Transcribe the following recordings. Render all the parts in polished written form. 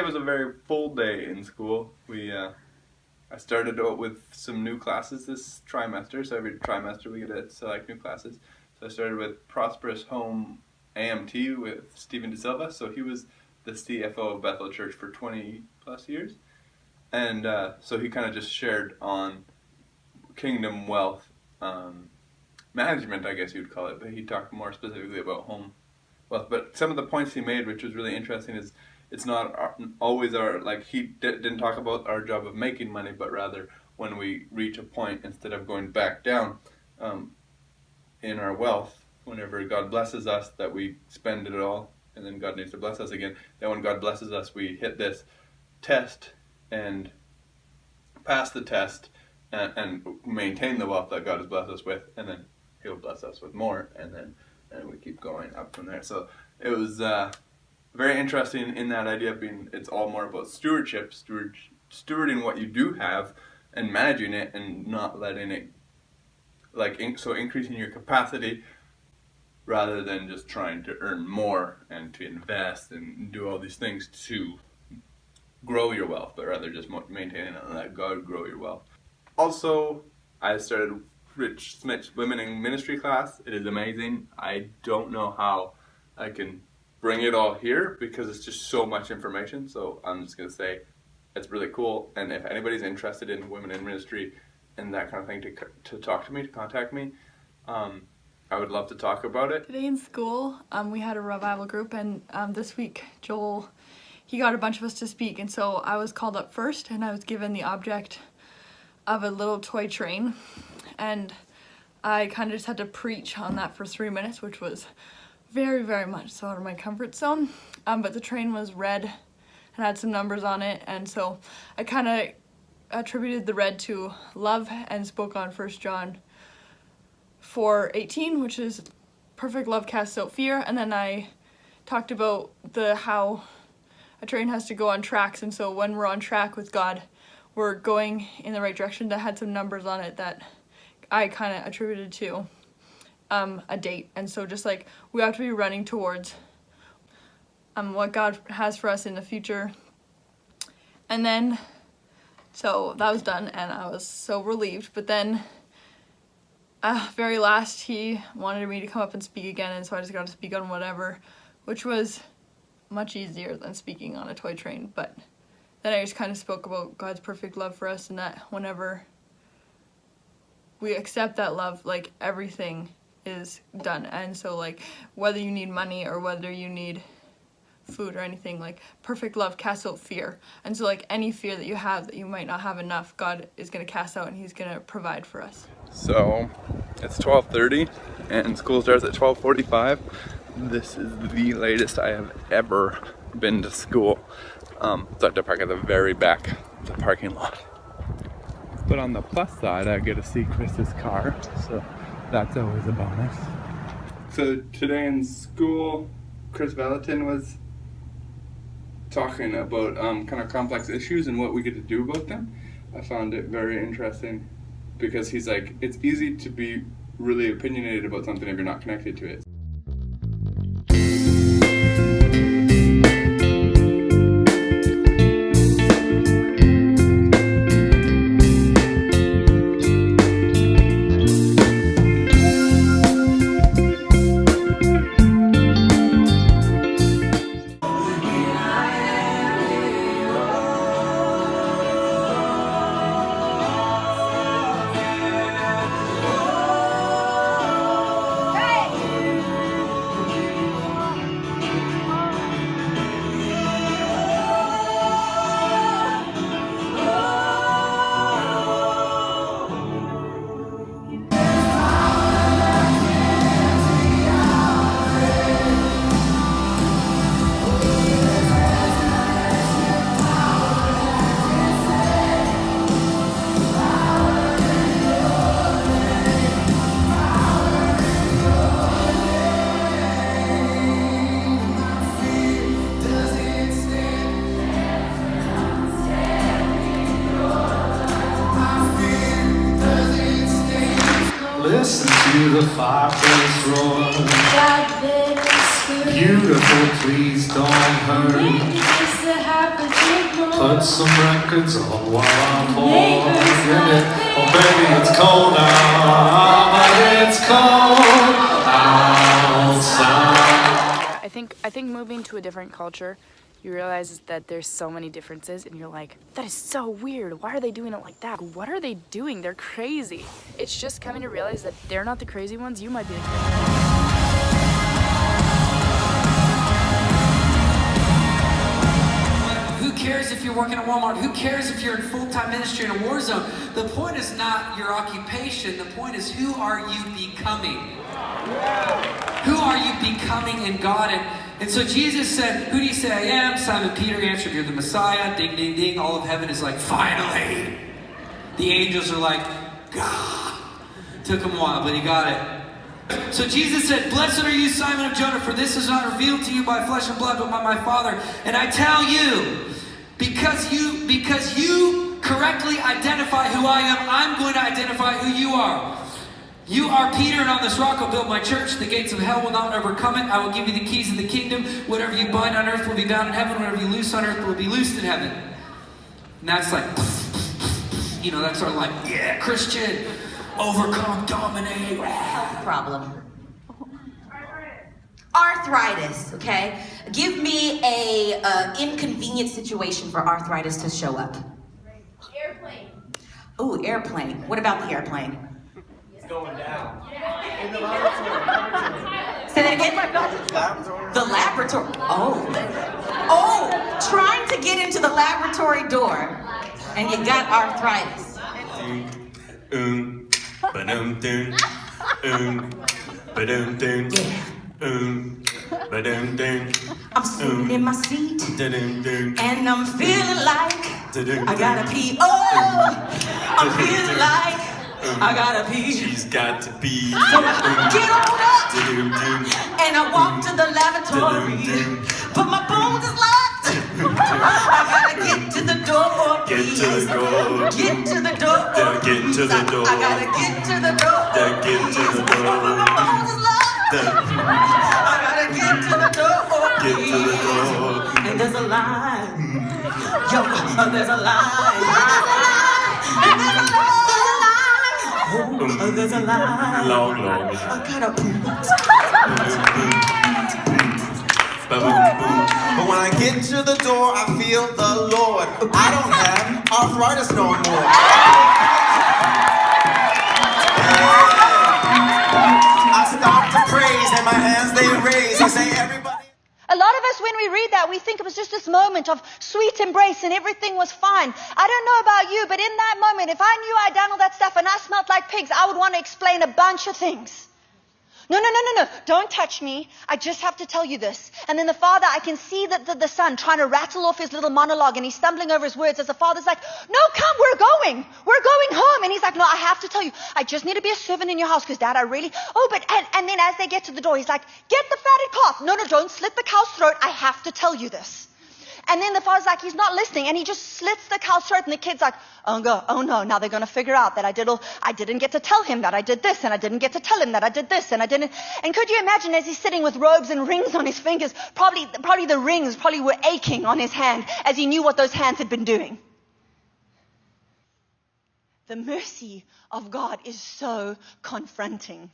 was a very full day in school. I started out with some new classes this trimester, so every trimester we get to select new classes. So I started with Prosperous Home AMT with Stephen DeSilva. So he was the CFO of Bethel Church for 20 plus years. And so he kind of just shared on kingdom wealth management, I guess you would call it, but he talked more specifically about home wealth. But some of the points he made, which was really interesting, is it's not always our, like he didn't talk about our job of making money, but rather when we reach a point, instead of going back down in our wealth, whenever God blesses us, that we spend it all, and then God needs to bless us again. Then when God blesses us, we hit this test and pass the test and maintain the wealth that God has blessed us with, and then He'll bless us with more, and we keep going up from there. So it was very interesting in that idea of being, it's all more about stewardship, stewarding what you do have and managing it and not letting it, so increasing your capacity rather than just trying to earn more and to invest and do all these things to grow your wealth, but rather just maintaining it and let God grow your wealth. Also, I started Rich Smith's Women in Ministry class. It is amazing. I don't know how I can bring it all here because it's just so much information. So I'm just going to say it's really cool. And if anybody's interested in women in ministry and that kind of thing, to talk to me, to contact me, I would love to talk about it. Today in school, we had a revival group, and this week Joel, he got a bunch of us to speak, and so I was called up first, and I was given the object of a little toy train, and I kind of just had to preach on that for 3 minutes, which was very, very much so out of my comfort zone. But the train was red and had some numbers on it, and so I kind of attributed the red to love and spoke on 1 John 4:18, which is perfect love casts out fear, and then I talked about how a train has to go on tracks, and so when we're on track with God, we're going in the right direction. That had some numbers on it that I kind of attributed to a date, and so just like we have to be running towards what God has for us in the future. And then so that was done, and I was so relieved. But then very last, he wanted me to come up and speak again, and so I just got to speak on whatever, which was much easier than speaking on a toy train. But then I just kind of spoke about God's perfect love for us, and that whenever we accept that love, like, everything is done. And so, like, whether you need money or whether you need food or anything, like, perfect love casts out fear. And so, like, any fear that you have that you might not have enough, God is going to cast out, and He's going to provide for us. So it's 12:30 and school starts at 12:45. This is the latest I have ever been to school. So I have to park at the very back of the parking lot. But on the plus side, I get to see Chris's car, so that's always a bonus. So today in school, Chris Valentin was talking about kind of complex issues and what we get to do about them. I found it very interesting because he's like, it's easy to be really opinionated about something if you're not connected to it. Listen to the fireplace roar. Beautiful, please don't hurry. Put some records on while I'm holding it. Oh baby, it's cold out. It's cold outside. I think moving to a different culture, you realize that there's so many differences and you're like, that is so weird. Why are they doing it like that? What are they doing? They're crazy. It's just coming to realize that they're not the crazy ones. You might be the crazy ones. Who cares if you're working at Walmart? Who cares if you're in full-time ministry in a war zone? The point is not your occupation. The point is, who are you becoming? Who are you becoming in God? And so Jesus said, who do you say I am? Simon Peter answered, you're the Messiah. Ding, ding, ding. All of heaven is like, finally. The angels are like, God. Took him a while, but he got it. So Jesus said, blessed are you, Simon of Jonah, for this is not revealed to you by flesh and blood, but by my Father. And I tell you, because you correctly identify who I am, I'm going to identify who you are. You are Peter, and on this rock I'll build my church. The gates of hell will not overcome it. I will give you the keys of the kingdom. Whatever you bind on earth will be bound in heaven. Whatever you loose on earth will be loosed in heaven. And that's like, you know, that's sort of like, yeah, Christian, overcome, dominate. Problem. Arthritis, okay? Give me a inconvenient situation for arthritis to show up. Airplane. Ooh, airplane. What about the airplane? Going down. In the laboratory. Say that again? The laboratory. Oh, trying to get into the laboratory door, and you got arthritis. Ba-dum-dum, ba-dum-dum, ba-dum-dum. I'm sitting in my seat, Da-dum-dum. and I'm feeling like I gotta pee. Oh, I'm feeling like I gotta pee. She's got to be. So I get on up, Da-dum-dum, and I walk to the lavatory, but my bones is locked. I gotta get to the door, Get please. to the door. Get to the door, Get to the please. door. I gotta get to the door, Get to the please. door. But my bones is locked. I gotta get to the door, Get to the please. door. And there's a line. Yo, there's a line. And there's a line. Oh, there's a line. Long. I gotta Ba-boom-boom. But when I get to the door, I feel the Lord. I don't have arthritis no more. I stop to praise and my hands they raise. I say everybody. A lot of us, when we read that, we think it was just this moment of sweet embrace and everything was fine. I don't know about you, but in that moment, if I knew I'd done all that stuff and I smelled like pigs, I would want to explain a bunch of things. No, don't touch me. I just have to tell you this. And then the father, I can see that the son trying to rattle off his little monologue, and he's stumbling over his words as the father's like, no, come, we're going home. And he's like, no, I have to tell you, I just need to be a servant in your house because Dad, I really, and then as they get to the door, he's like, get the fatted calf. No, don't slit the cow's throat. I have to tell you this. And then the father's like, he's not listening, and he just slits the cow's throat, and the kid's like, oh no, now they're going to figure out that I didn't get to tell him that I did this, and I didn't get to tell him that I did this, and I didn't. And could you imagine as he's sitting with robes and rings on his fingers, probably the rings were aching on his hand as he knew what those hands had been doing. The mercy of God is so confronting.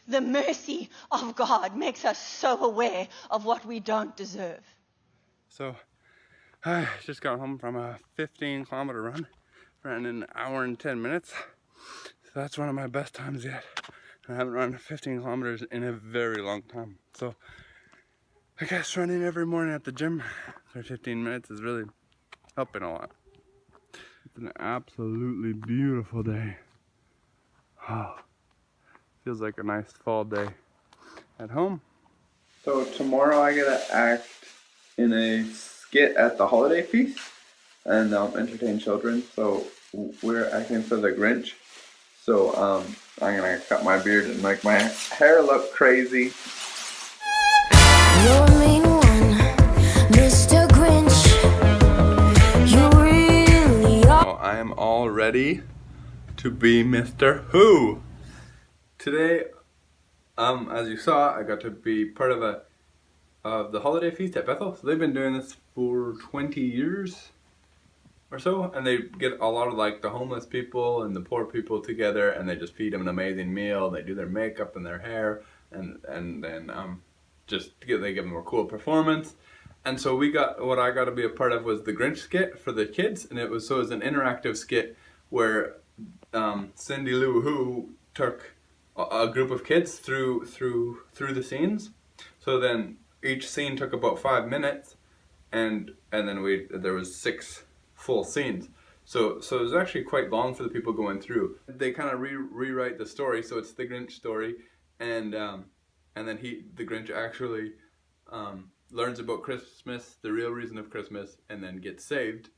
The mercy of God makes us so aware of what we don't deserve. So I just got home from a 15-kilometer run. Ran in an hour and 10 minutes. So that's one of my best times yet. I haven't run 15 kilometers in a very long time. So I guess running every morning at the gym for 15 minutes is really helping a lot. It's an absolutely beautiful day. Oh, feels like a nice fall day at home. So tomorrow I gotta act in a skit at the holiday feast and entertain children. So we're acting for the Grinch. So I'm gonna cut my beard and make my hair look crazy. You're a mean one, Mr. Grinch. You really are. So I am all ready to be Mr. Who. Today, as you saw, I got to be part of a of the holiday feast at Bethel. So they've been doing this for 20 years or so, and they get a lot of like the homeless people and the poor people together, and they just feed them an amazing meal. They do their makeup and their hair, and then they give them a cool performance. And so what I got to be a part of was the Grinch skit for the kids, and it was an interactive skit where Cindy Lou Who took a group of kids through the scenes. So then each scene took about 5 minutes, and then there was 6 full scenes. So it was actually quite long for the people going through. They kind of rewrite the story, so it's the Grinch story, and then the Grinch actually learns about Christmas, the real reason of Christmas, and then gets saved,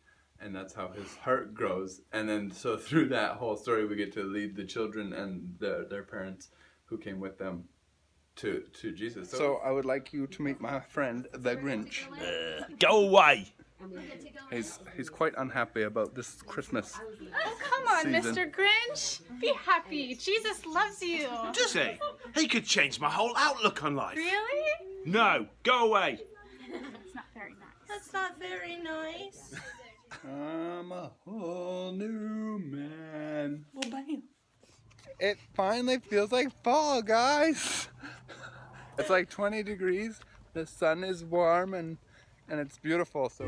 and that's how his heart grows. And then so through that whole story, we get to lead the children and their parents who came with them to Jesus. So I would like you to meet my friend, the Grinch. Go away! He's quite unhappy about this Christmas. Oh, come on, season. Mr. Grinch. Be happy. Jesus loves you. Does he? He could change my whole outlook on life. Really? No, go away. That's not very nice. That's not very nice. I'm a whole new man. Well, bam. It finally feels like fall, guys. It's like 20 degrees. The sun is warm and it's beautiful. So.